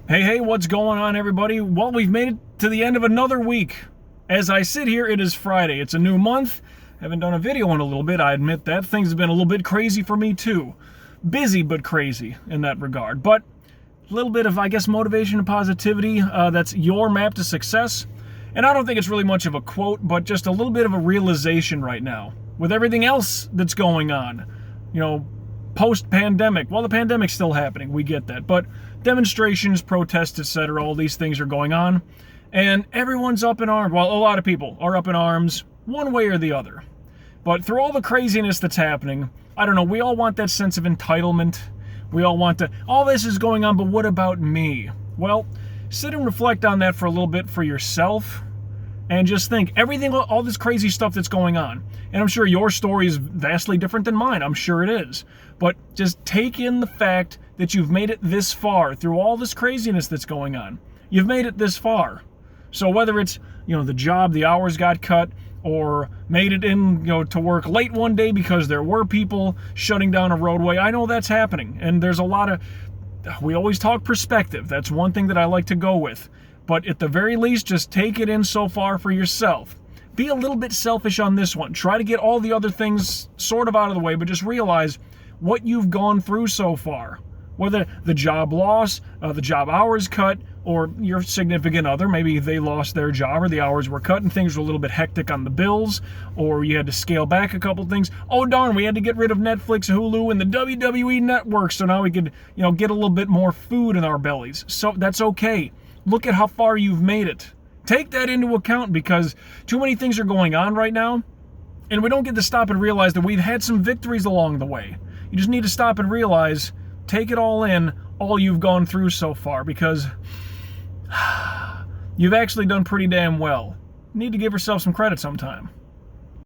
Hey, what's going on, everybody? Well, we've made it to the end of another week. As I sit here, it is Friday. It's a new month. Haven't done a video in a little bit, I admit that. Things have been a little bit crazy for me, too. Busy, but crazy in that regard. But a little bit of, I guess, motivation and positivity. That's your map to success. And I don't think it's really much of a quote, but just a little bit of a realization right now. With everything else that's going on, post-pandemic. Well, the pandemic's still happening, we get that. But demonstrations, protests, etc., all these things are going on. And everyone's up in arms. Well, a lot of people are up in arms, one way or the other. But through all the craziness that's happening, I don't know, we all want that sense of entitlement. We all want to, all this is going on, but what about me? Well, sit and reflect on that for a little bit for yourself. And just think, everything, all this crazy stuff that's going on. And I'm sure your story is vastly different than mine. I'm sure it is. But just take in the fact that you've made it this far through all this craziness that's going on. You've made it this far. So whether it's, the job, the hours got cut, or made it in, to work late one day because there were people shutting down a roadway. I know that's happening. And there's a lot of, we always talk perspective. That's one thing that I like to go with. But at the very least, just take it in so far for yourself. Be a little bit selfish on this one. Try to get all the other things sort of out of the way, but just realize what you've gone through so far. Whether the job loss, the job hours cut, or your significant other, maybe they lost their job or the hours were cut and things were a little bit hectic on the bills, or you had to scale back a couple things. Oh darn, we had to get rid of Netflix, Hulu, and the WWE network, so now we could, get a little bit more food in our bellies. So that's okay. Look at how far you've made it. Take that into account because too many things are going on right now, and we don't get to stop and realize that we've had some victories along the way. You just need to stop and realize, take it all in, all you've gone through so far, because you've actually done pretty damn well. You need to give yourself some credit sometime.